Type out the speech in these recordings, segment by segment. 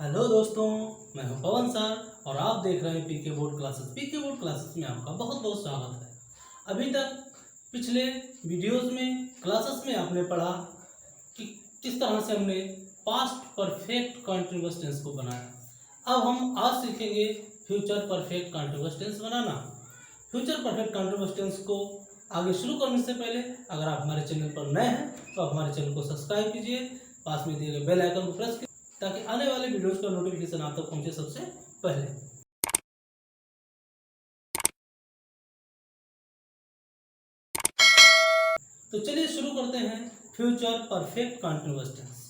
Hello दोस्तों, मैं हूं पवन सर और आप देख रहे हैं पीके बोर्ड क्लासेस। पीके बोर्ड क्लासेस में आपका बहुत बहुत स्वागत है। अभी तक पिछले वीडियोस में क्लासेस में आपने पढ़ा कि किस तरह से हमने पास्ट परफेक्ट कंटीन्यूअस टेंस को बनाया। अब हम आज सीखेंगे फ्यूचर परफेक्ट कंटीन्यूअस टेंस बनाना। फ्यूचर परफेक्ट कंटीन्यूअस टेंस को आगे शुरू करने से पहले अगर आप हमारे चैनल पर नए हैं तो आप हमारे चैनल को सब्सक्राइब कीजिए, पास में दिए गए बेल आइकन को प्रेस कीजिए ताकि आने वाले वीडियोस का नोटिफिकेशन आप तक पहुंचे सबसे पहले। तो चलिए शुरू करते हैं future perfect continuous tense.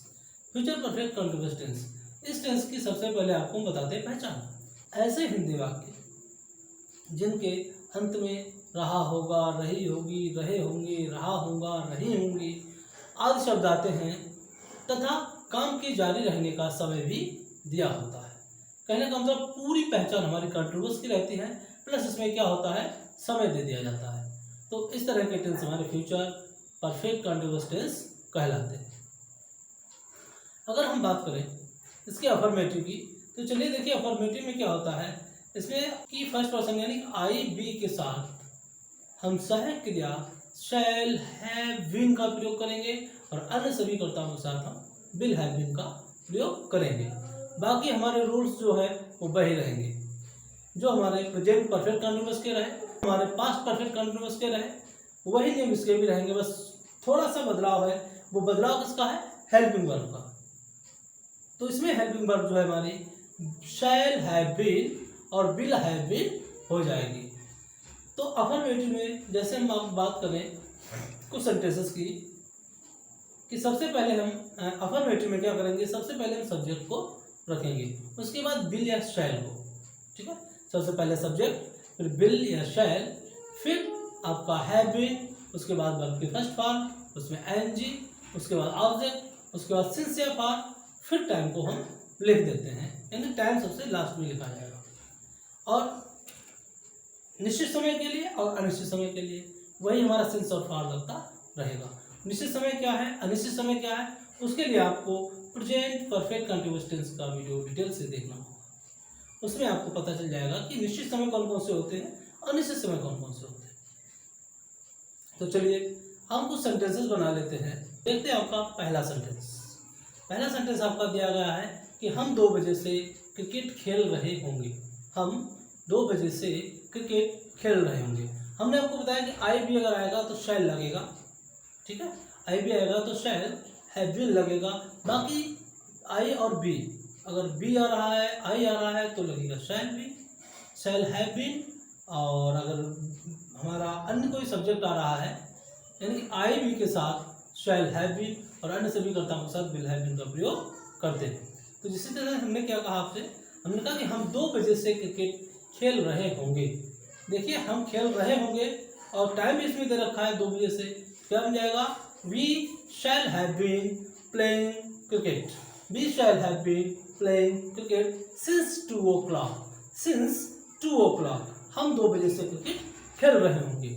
Future perfect continuous tense, इस टेंस की सबसे पहले आपको बताते हैं पहचान। ऐसे हिंदी वाक्य जिनके अंत में रहा होगा, रही होगी, रहे होंगे, रहा होगा, रही होंगी आदि शब्द आते हैं तथा काम के जारी रहने का समय भी दिया होता है। कहने का मतलब पूरी पहचान हमारी कंटीन्यूअस की रहती है, प्लस इसमें क्या होता है, समय दे दिया जाता है। तो इस तरह के टेंस हमारे फ्यूचर परफेक्ट कंटीन्यूअस टेंस कहलाते हैं। अगर हम बात करें इसके अफर्मेटिव की, तो चलिए देखिए अफर्मेटिव में क्या होता है। इसमें की फर्स्ट पर्सन यानी आई बी के साथ हम सहायक क्रिया शैल, हैव, बीन का प्रयोग करेंगे और अन्य सभी कर्ताओं के साथ हम विल, हैव, बीन का प्रयोग करेंगे। बाकी हमारे रूल्स जो है वो वही रहेंगे। जो हमारे प्रेजेंट परफेक्ट कंटीन्यूअस के रहे, हमारे पास्ट परफेक्ट कंटीन्यूअस के रहे, वही नियम इसके भी रहेंगे। बस थोड़ा सा बदलाव है। वो बदलाव किसका है? हेल्पिंग वर्ब का। तो इसमें हेल्पिंग वर्ब जो है हमारी शैल, हैव बीन और विल, हैव बीन हो जाएगी। तो अफर्मेटिव में जैसे हम आप बात करें कुछ सेंटेंसेस की कि सबसे पहले हम अफर्मेटिव में क्या करेंगे, सबसे पहले हम सब्जेक्ट को रखेंगे, उसके बाद विल या शैल को। ठीक है, सबसे पहले सब्जेक्ट, फिर विल या शैल, फिर आपका हैव बीन, उसके बाद वर्ब की फर्स्ट फॉर्म, उसमें एनजी, उसके बाद ऑब्जेक्ट, उसके बाद सिंस या फॉर्म, फिर टाइम को हम लिख देते हैं, यानी टाइम सबसे लास्ट में लिखा जाएगा। और निश्चित समय के लिए और अनिश्चित समय के लिए वही हमारा सिंस और फॉर लगता रहेगा। निश्चित समय क्या है, अनिश्चित समय क्या है, उसके लिए आपको प्रेजेंट परफेक्ट कंटीन्यूअस टेंस का वीडियो डिटेल से देखना होगा। उसमें आपको पता चल जाएगा कि निश्चित समय कौन कौन से होते हैं, अनिश्चित समय कौन कौन से होते हैं। तो चलिए हम कुछ सेंटेंसेस बना लेते हैं। देखते हैं आपका पहला सेंटेंस। पहला सेंटेंस आपका दिया गया है कि हम 2 बजे से क्रिकेट खेल रहे होंगे। हम 2 बजे से क्रिकेट खेल रहे होंगे। हमने आपको बताया कि आई भी अगर आएगा तो शैल लगेगा। ठीक है, आई भी आएगा तो शैल, हैव बीन लगेगा। बाकी आई और बी, अगर बी आ रहा है, आई आ रहा है तो लगेगा shall be, shall have been. और अगर हमारा अन्य कोई सब्जेक्ट आ रहा है यानी कि आई बी के साथ शैल हैव बीन और अन्य सभी कर्ताओं के साथ विल हैव बीन का प्रयोग करते हैं। तो जिस तरह हमने क्या कहा आपसे, हमने कहा कि हम 2 बजे से क्रिकेट खेल रहे होंगे। देखिए हम खेल रहे होंगे और टाइम भी इसमें दे रखा है 2 बजे से। क्या बन जाएगा? We shall have been playing cricket. We shall have been playing cricket since 2 o'clock। Since 2 o'clock हम 2 बजे से क्रिकेट खेल रहे होंगे।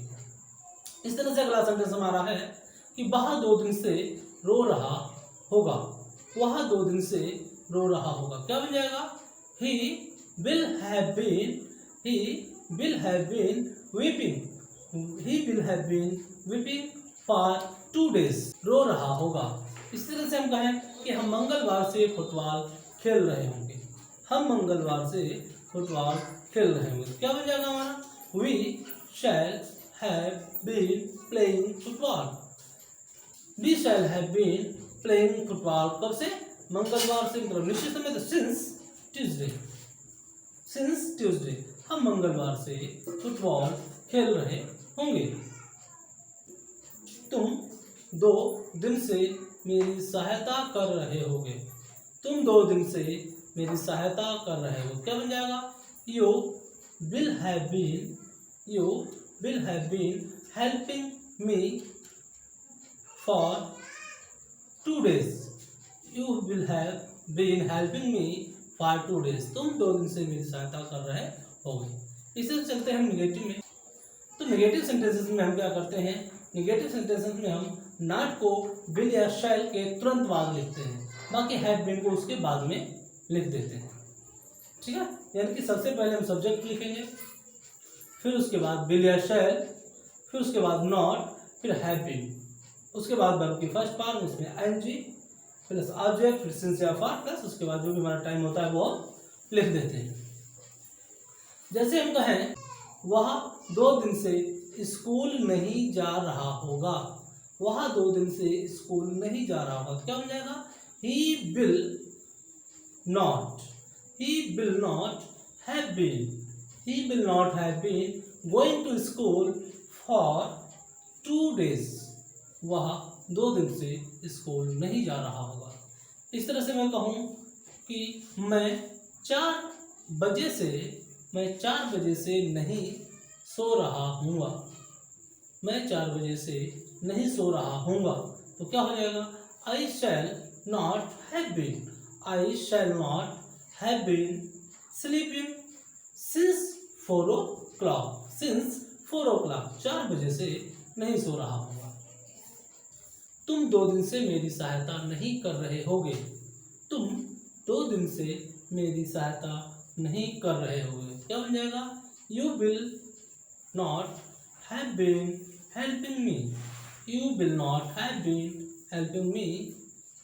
इस तरह से अगला सेंटेंस हमारा है कि वह 2 दिन से रो रहा होगा। वह 2 दिन से रो रहा होगा। क्या बन जाएगा? ही will have been weeping. He will have been weeping for 2 days. रो रहा होगा। इस तरह से हम कहें कि हम मंगलवार से फुटबॉल खेल रहे होंगे। हम मंगलवार से फुटबॉल खेल रहे होंगे। क्या बन जाएगा हमारा? We shall have been playing football. We shall have been playing football कब से? मंगलवार से, मतलब निश्चित समय तो सिंस ट्यूसडे। सिंस ट्यूसडे हम मंगलवार से फुटबॉल खेल रहे होंगे। तुम 2 दिन से मेरी सहायता कर रहे होगे। तुम 2 दिन से मेरी सहायता कर रहे हो। क्या बन जाएगा? You will have been helping me for 2 days. You will have been helping me for 2 days. तुम 2 दिन से मेरी सहायता कर रहे होगे। इससे चलते हैं निगेटिव में। तो निगेटिव सेंटेंसेस में हम क्या करते हैं, निगेटिव सेंटेंसेस में हम नॉट को विल या शैल के तुरंत बाद लिखते हैं, बाकी हैव बीन को उसके बाद में लिख देते हैं। ठीक है, यानी कि सबसे पहले हम सब्जेक्ट लिखेंगे, फिर उसके बाद विल या शैल, फिर उसके बाद नॉट, फिर हैव बीन, उसके बाद वर्ब की फर्स्ट पार्ट उसमें एनजी प्लस ऑब्जेक्ट, फिर सिंस या फॉर, प्लस उसके बाद जो भी हमारा टाइम होता है वो लिख देते हैं। जैसे हम कहें वह 2 दिन से स्कूल नहीं जा रहा होगा, वह 2 दिन से स्कूल नहीं जा रहा होगा, क्या हो जाएगा? He will not, he will not have been going to school for 2 days, वह 2 दिन से स्कूल नहीं जा रहा होगा। इस तरह से मैं कहूँ कि मैं 4 बजे से नहीं सो रहा हूँगा, मैं 4 बजे से नहीं सो रहा हूँगा, तो क्या हो जाएगा? I shall not have been sleeping since 4 o'clock, 4 बजे से नहीं सो रहा होगा। तुम 2 दिन से मेरी सहायता नहीं कर रहे होगे, तुम 2 दिन से मेरी सहायता नहीं कर रहे होगे, क्या बन जाएगा? You will not have been helping me, you will not have been helping me,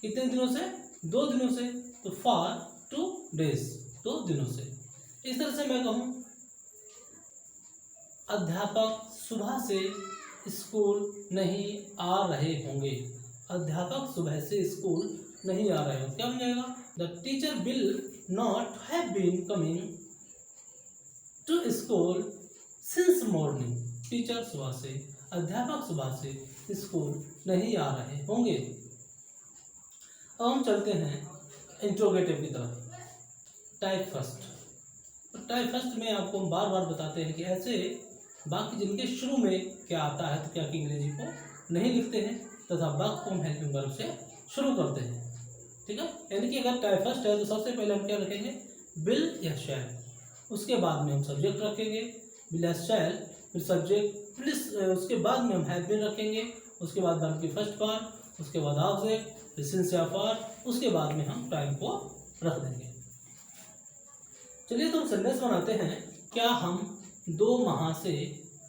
कितने दिनों से? 2 दिनों से, तो for 2 days, 2 दिनों से। इस तरह से मैं कहूँ अध्यापक सुबह से स्कूल नहीं आ रहे होंगे, अध्यापक सुबह से स्कूल नहीं आ रहे होंगे, क्या बन जाएगा? The teacher will not have been coming to school since morning, teacher सुबह से, अध्यापक सुबह से स्कूल नहीं आ रहे होंगे। अब हम चलते हैं इंट्रोगेटिव की तरफ। टाइप फर्स्ट, तो टाइप फर्स्ट में आपको हम बार बार बताते हैं कि ऐसे वाक्य जिनके शुरू में क्या आता है तो क्या कि अंग्रेजी को नहीं लिखते हैं तथा वाक्य को हम हेल्पिंग वर्ब से शुरू करते हैं। ठीक है, यानी कि अगर टाइप फर्स्ट है तो सबसे पहले हम क्या रखेंगे? विल या शैल, उसके बाद में हम सब्जेक्ट रखेंगे विल या शैल, फिर सब्जेक्ट प्लस उसके बाद में हम हैव बीन रखेंगे, उसके बाद वर्ब की फर्स्ट पार्ट, उसके बाद ऑब्जेक्ट, फिर सिंस या फॉर, उसके बाद में हम टाइम को रख देंगे। चलिए तो हम सेंटेंस बनाते हैं। क्या हम 2 माह से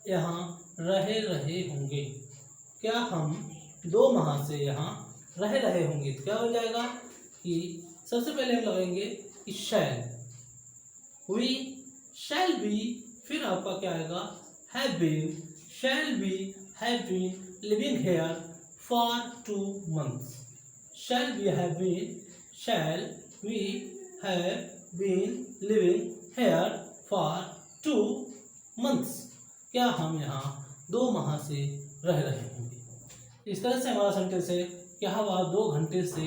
यहाँ रहे होंगे, क्या हम 2 माह से यहाँ रहे होंगे, तो क्या हो जाएगा कि सबसे पहले हम लगाएंगे कि शैल, वी शैल बी, फिर आपका क्या आएगा? Have been, shall be have been living here for 2 months, shall we have been living here for 2 months, क्या हम यहाँ 2 माह से रह रहे होंगे। इस तरह से हमारा सेंटेंस है क्या वह 2 घंटे से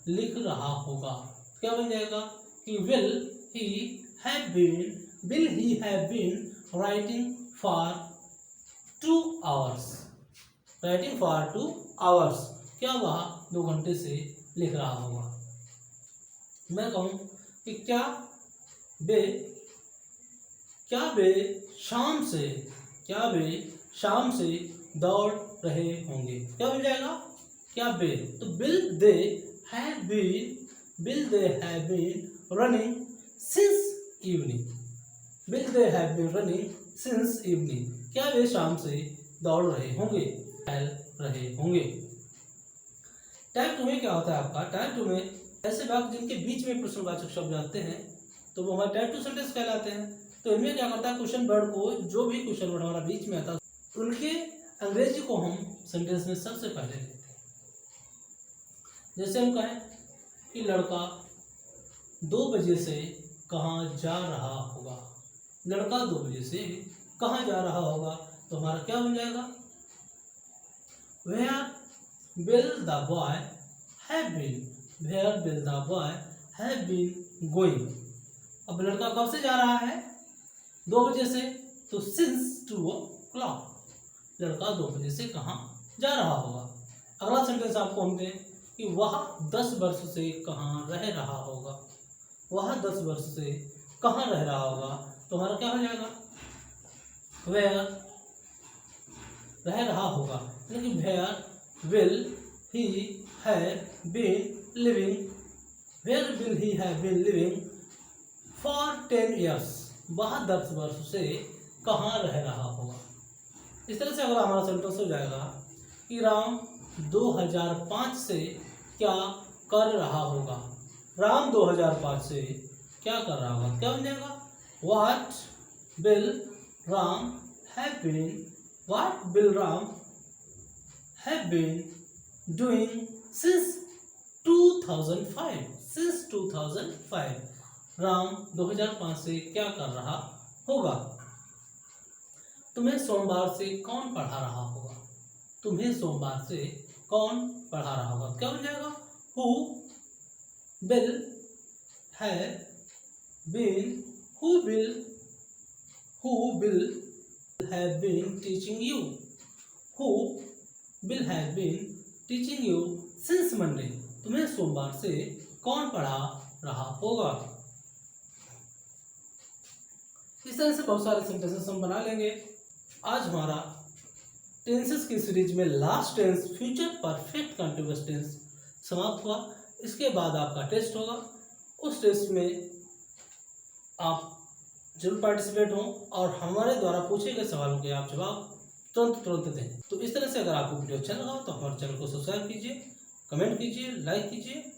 लिख रहा होगा, क्या बन जाएगा कि will he have been writing for 2 hours, क्या वह 2 घंटे से लिख रहा होगा। मैं कहूँ कि क्या वे शाम से दौड़ रहे होंगे, क्या बन जाएगा? क्या वे, तो will they have been running since evening, क्या वे शाम से दौड़ रहे होंगे, टहल रहे होंगे। टाइप 2 में क्या होता है आपका? टाइप 2 में ऐसे वाक्य जिनके बीच में प्रश्नवाचक शब्द आते हैं तो वो हमारे टाइप 2 सेंटेंस कहलाते हैं। तो इनमें क्या करता है, क्वेश्चन वर्ड को, जो भी क्वेश्चन वर्ड हमारा बीच में आता है उनके अंग्रेजी को हम सेंटेंस में सबसे पहले लेते हैं। जैसे हम कहें कि लड़का 2 बजे से कहाँ जा रहा होगा, लड़का 2 बजे से कहाँ जा रहा होगा, तो हमारा क्या बन जाएगा? Where will the boy have been going, अब लड़का कब से जा रहा है? 2 बजे से, तो since 2 o'clock, लड़का 2 बजे से कहाँ जा रहा होगा। अगला सेंटेंस आपको हम दें कि वह 10 वर्ष से कहाँ रह रहा होगा, वह 10 वर्ष से कहाँ रह रहा होगा, तो हमारा क्या हो जाएगा? वेयर रह रहा होगा, यानी where will he have been living where will he have been living for 10 years, वह 10 वर्ष से कहाँ रह रहा होगा। इस तरह से अगर हमारा सेंटेंस हो जाएगा कि राम 2005 से क्या कर रहा होगा। राम 2005 से क्या कर रहा होगा, क्या बन जाएगा, what will Ram have been, what will Ram have been doing since 2005, since 2005 Ram 2005 से क्या कर रहा होगा। तुम्हें सोमवार से कौन पढ़ा रहा होगा, तुम्हें सोमवार से कौन पढ़ा रहा होगा, क्या बन जाएगा, who will have been, who will have been teaching you, who will have been teaching you since Monday, तुम्हें सोमवार से कौन पढ़ा रहा होगा। इस तरह से बहुत सारे सेंटेंसेस हम बना लेंगे। आज हमारा टेंसेस की सीरीज में last tense future perfect continuous tense समाप्त हुआ। इसके बाद आपका टेस्ट होगा, उस टेस्ट में आप जरूर पार्टिसिपेट हों और हमारे द्वारा पूछे गए सवालों के आप जवाब तुरंत दें। तो इस तरह से अगर आपको वीडियो अच्छा लगा तो हमारे चैनल को सब्सक्राइब कीजिए, कमेंट कीजिए, लाइक कीजिए।